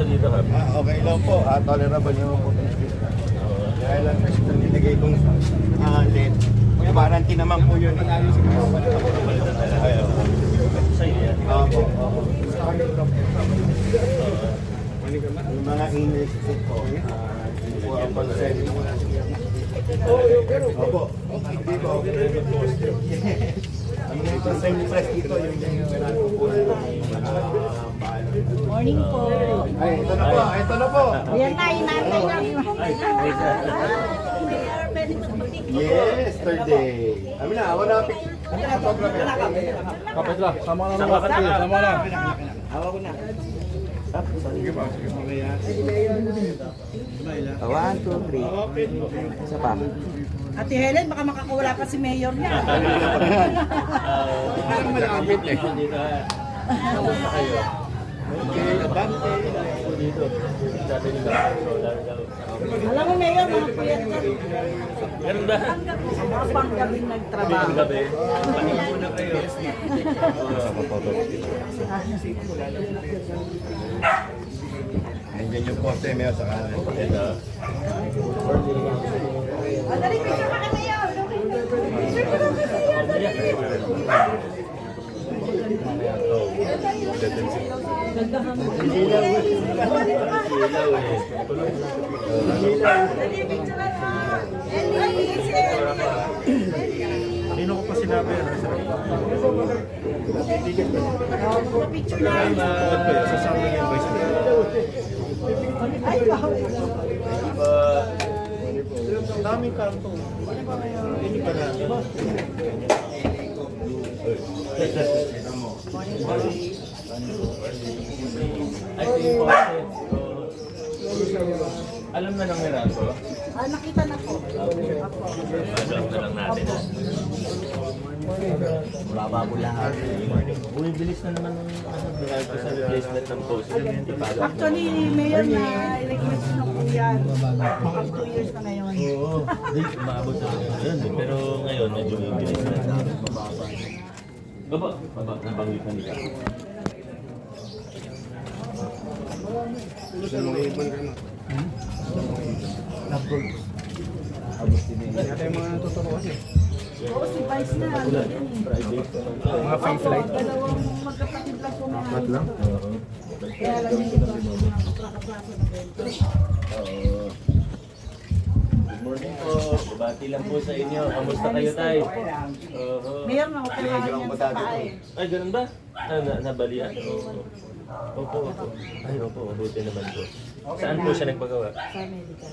dito, Kap? Okay lang po. Tolerable yung potency. Dahil lang kasi nilagay kong LED. May warranty naman po yun. Sa'yo yan. Opo. Yung mga in-exit po. Hindi po ang consent. Opo. Hindi po. Ang consent press dito yung meron po Morning po. Ay, ito na po. Ito na po. Ayan na, inantay na. Yesterday. Kami na, ako na. Kapit lang, sama na naman. Sama na. Hawa ko na. Sige ba? Sige ba? 1, 2, 3. Isa pa. Ate Helen, baka makakawala pa si Mayor niya. Parang malapit eh. Dito, kamusta kayo? Okay, abante. Dito. Dati nila. Alam mo, Mayor, mga puyat ka. Ganun ba? Kapag gabing nagtrabaho. Gabi. Pahinga muna kayo. Nandiyan yung poste mayo sa kanan. Ito. Dali, picture ka na, Mayor. Picture ka na, Mayor. Ilaw eh. Dali, picture ka na. Sino ko pa sinabi? Picture na. Sasama niya yung vice Ay, wow. daming kanto. Hindi pa na. Ay, ito yung poste. Alam na ng Merato? Nakita na po. Alam na lang natin. Bababo lahat. Uy, bilis na naman ng Merato sa replacement ng poste. Actually, Mayor, na i-request na po yan. Mga 2 years na ngayon. Oo, di, maabot sa yun. Pero ngayon, medyo bilis na. Baba, nabanggit na nila. Gusto mo ipon ka na. Ito yung mga totoo kasi. Oo, si Vice na. Ano yun eh. Mga free flight. Dalawang magkapatid lang po na. Mat lang? Kaya alam niyo ito, mga kaplasa na bento. Good morning po. Bati lang po sa inyo. Kamusta kayo, Tay? Oo. Mayor, naoperahan yan sa paa eh. Ay, ganun ba? Nabalian? Opo, opo. Ay, opo. Mabuti naman po. Saan po siya nagpagawa? Sa medical.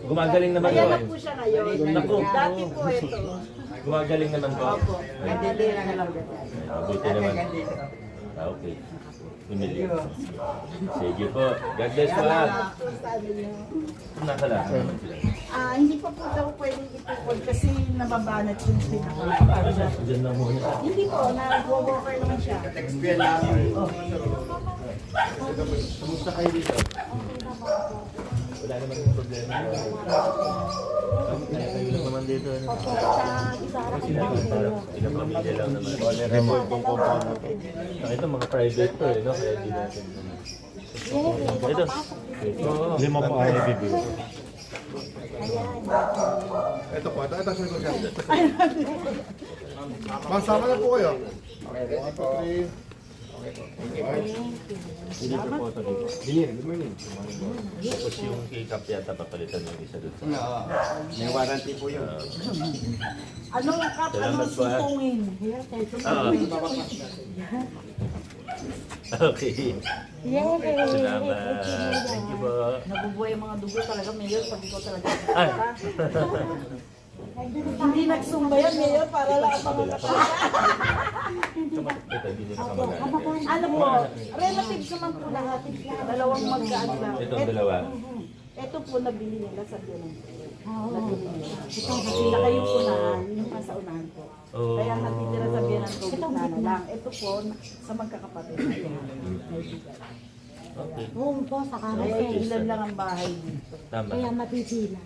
Gumagaling naman po. Ayan na po siya ngayon. Naku. Dati po ito. Gumagaling naman po. Opo. Hindi na lang. Mabuti naman. Okay. Pumili. Sige po. God bless po. Nakala naman sila. Hindi pa po daw pwedeng itukod kasi nababanat yung pinaka. Diyan lang muna. Hindi po, nag-worker naman siya. XPL namin. Kumusta kayo dito? Wala naman yung problema. Kayo lang naman dito. Opo, sa isa Kasi naman parang ilang pamilya lang naman. Report kung paano po. Ito mga private to eh, no? Kaya di natin. Ito. Oo. Lima po ay bibig. Ito po, ito sa ko siya. Masama na po kayo. Okay. Hindi po po ito dito. Good morning. Tapos yung key-cap yata papalitan yung isa doon sa... May warranty po yun. Ano ang kap, ano Salamat po, ha? sipungin? Okay. Salamat. Thank you po. Nabubuhay ang mga dugo talaga, Mayor, pag ikaw talaga. Ay. Hindi nagsumba yan, Mayor, para lang ang mga Ito, hindi nyo nakamagana. Ano po, relatives naman po lahat. Dalawang magkaan lang. Itong dalawa. Ito po nabili nila sa Binan. Ito kasi nakayong unahan, yung nasa unahan po. Oo. Kaya natitira sa Binan ko, gitna na lang. Ito po, sa magkakapatid. Okay. Oo po, sa Kaya kanan. ilan lang ang bahay dito. Tama. Kaya mapipila.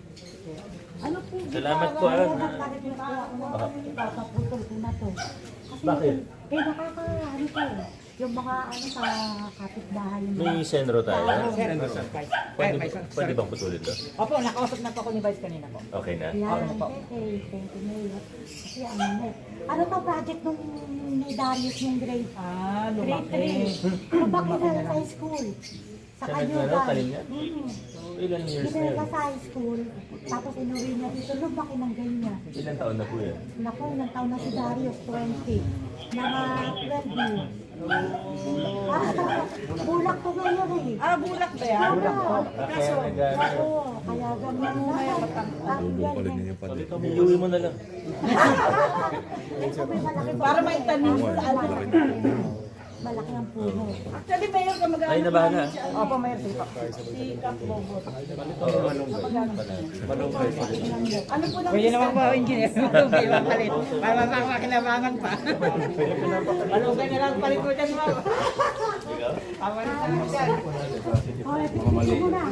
Ano po? Salamat po, Bakit ah. po ako papaputol ko na to? Kasi Bakit? nakaka, ano to, yung mga ano sa kapitbahay. Yung May senro tayo. Pwede, Vice. pwede bang putulin to? Opo, nakausap na po ako ni Vice kanina po. Okay na. Yan, thank you, Mayor. Kasi ano to project nung ni Darius nung grade? Grade 3. Lumaki na sa high school. Sa Sa Kanyugan. nagmano, Kalinga? Mm. So, ilan years na Dinala yun? sa high school. Tapos inuwi niya dito. Lumaki ng ganyan. Ilan taon na po yan? Naku, ilang taon na si Darius? 20. Mga 12 years. Bulak ko ngayon eh. Bulak ba yan? Bulak ko. Kaya nag- Oo, kaya ganyan na. Iuwi mo na lang. Para may tanim sa malaki ang puno. Actually, Mayor, kamag-anak. Ay, nabahala. Opo, Mayor, sige po. Si Kap Bobo. Ano po lang? Pwede naman po, engineer. Malugay lang palit. Para makakinabangan pa. Malugay na lang palit po dyan, ma'am. Tama na lang dyan. Oh, epicture mo na.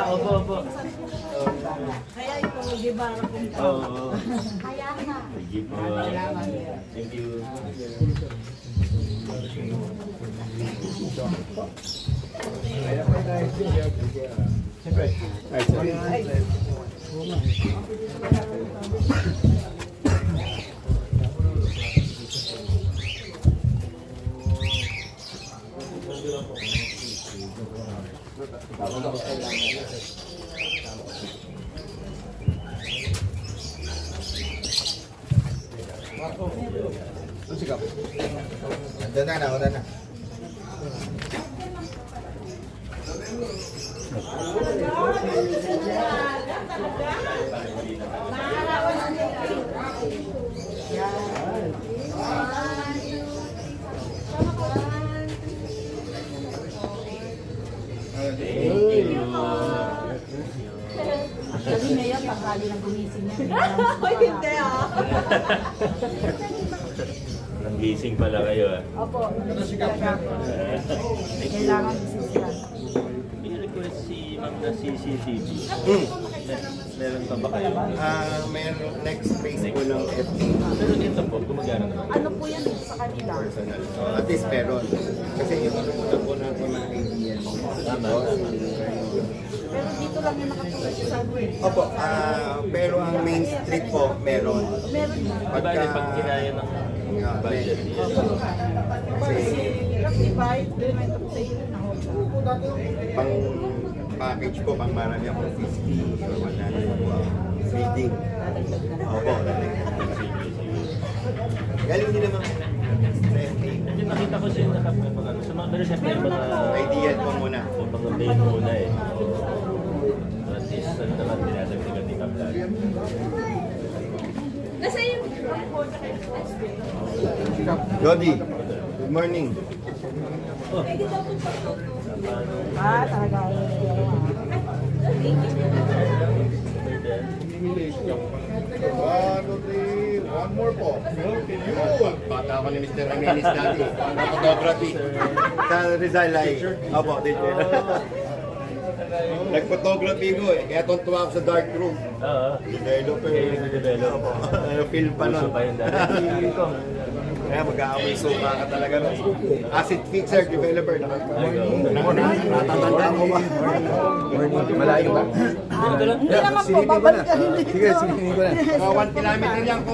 Opo, opo. Kaya ito, di ba? Oo. Kaya na. Sige po. Thank you. Nandun na, nauna na. Sabi niya yan, pagkali ng gumising niya. Hindi ah. Nanggising pala kayo ah. Opo, kailangan isisiyan. May request si Ma'am na CCTV. Meron pa ba kayo? Meron next phase po ng FT Pero dito po, gumagana naman. Ano po yan sa kanila? personal. So, at least meron. Kasi yung nakutan po natin mga idea. Tama. Pero dito lang yung nakatulad sa amin. Opo, pero ang main street po meron. Meron na. Diba pag kinaya ng budget niya? Kasi Rectified, binimento ko sa iyo na pang package po, pang marami ako 50 or 100 po ang feeding. Opo. Galing din naman sa FT. Kasi nakita ko siya na mga sa mga pero siyempre yung mga Ideal po muna. yung mga main muna eh. So at least ano naman dinadagdagan ni Kaplan. Lodi, good morning. talaga. One more po. Bata ako ni Mr. Ramirez dati. Photography. Sa Rizal ay. Opo, teacher. Nag-photography ko eh. Kaya tuntua ako sa dark room. Oo. Developer. Okay, nag-develop. Film pa Puso nun. pa yun dati. Kaya mag-aamay suka ka talaga nun. Acid fixer, developer. Natatandaan ko ba? Malayo ba? Ito lang. Hindi naman po, babalik ka rin dito. Mga 1 kilometer lang po.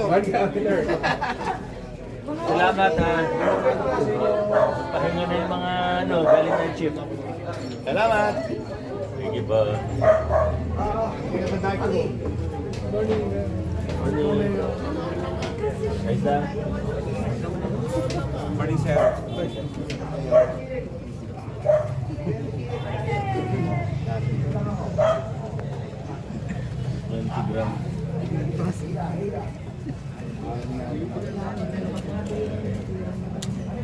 Salamat ha. Pahinga na yung mga ano, galing ng chip. Salamat. Sige ba? Morning. Ayos lang. Morning, sir. Gram.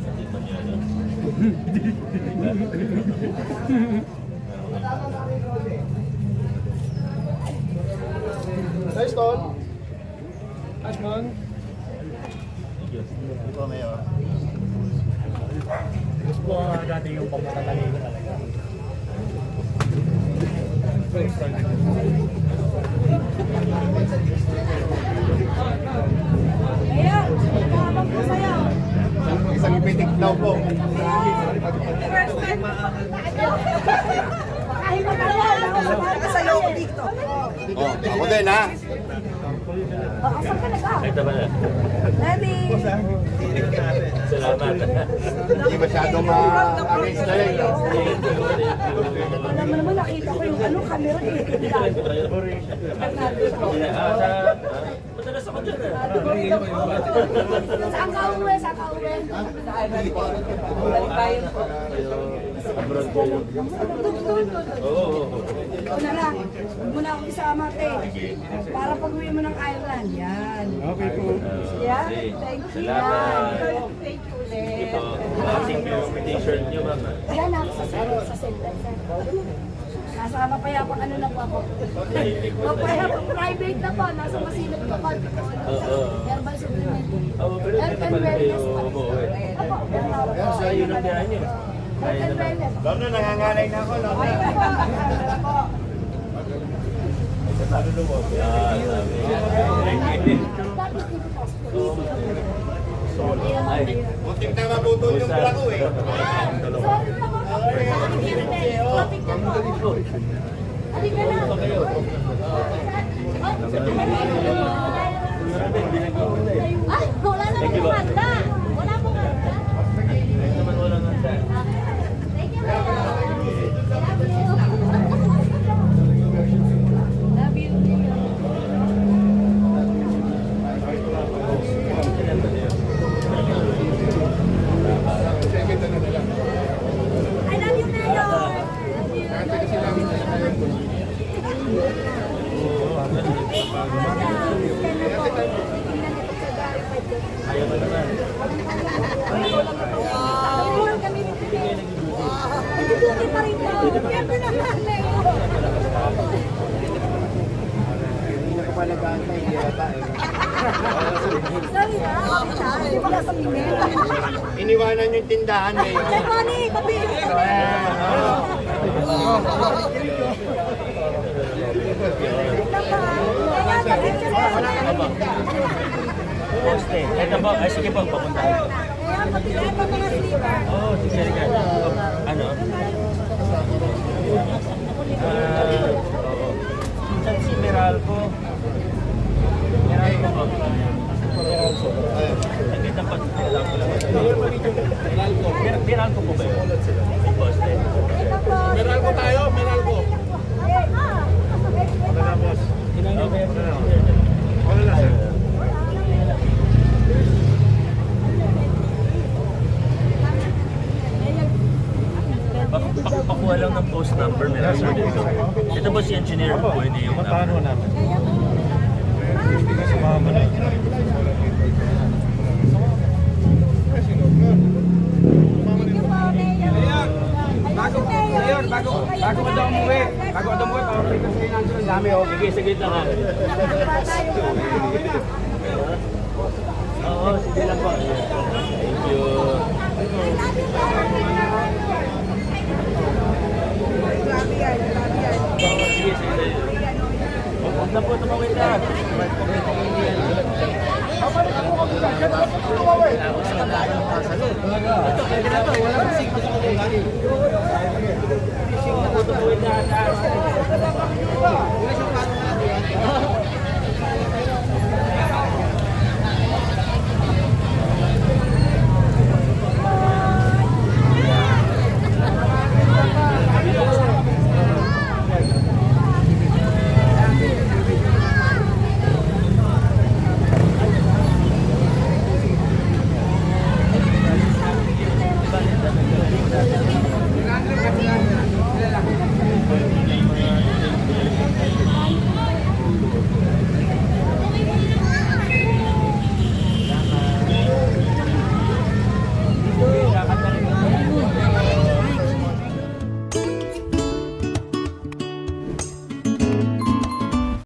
Hindi man yan, no? Nice, Ton. Nice, man. Thank you. Ito, Mayor. Gusto po dati yung pagkakataling talaga. Ayan, habang po sa'yo. Isang pitik daw po. First time. Kahit matagal, sa'yo dito. Oh, ako din ha. Asan ka na ba? Ito ba na? Ready? Salamat. Hindi masyado ma-arrange na rin. Alam mo naman, nakita ko yung ano, camera eh. Madalas ako dyan Saan ka uwi? Saan ka uwi? Abroad ko yun. Oo. Ikaw na lang. Huwag mo na akong isama, te. Para pag uwi mo ng Ireland. Yan. Okay po. Yeah? Thank you. Salamat. Thank you Ito, ulit. klaseng yung t-shirt niyo, mama. Ayan na, sa center. Nasa mapayapang ano na po ako. Mapayapang private na po. Nasa masinag pa po. Oo. Herbal supplement. Oo, pero hindi naman kayo umuwi. Apo, meron ako. Sa iyo ng biyahe niyo. Health and wellness. Lalo, nangangalay na ako. Lalo. Okay, po. Ay, Muntik na mabutol yung pula ko eh. Sorry po. Halika na. Ay, wala na pong handa. Wala pong handa. naman walang handa. Thank you, Love you. I love you, Mayor. Ayaw mo naman. Nagduduki pa rin daw. Siyempre naman, Mayor. Sorry na. Hindi pala sa tingin. Iniwanan yung tindahan eh. Sir Connie, mabigyan ka kami. Poste. Ito po. Ay, sige po. Papunta. Ayan, mabigyan pa mga slipper. Oo, sige ka. Ano? Oo. Minsan si Meralco. Meralco po. Meralco. Nakita pa. Meralco po ba yun? May poste. Meralco tayo, Meralco. Ilan na meron? Wala na sir. Pakuha lang ng post number, meron sir dito. Ito ba si engineer po? Pwede yung number. Bago ka daw umuwi, pa-print kasi nandiyo ang dami oh. Sige, sige lang ha. Oo, sige lang po. Thank you. Sige, sige. Huwag na po tumawid na. Ito, pwede na to. Wala na siglo sa kanila. Tumawid na.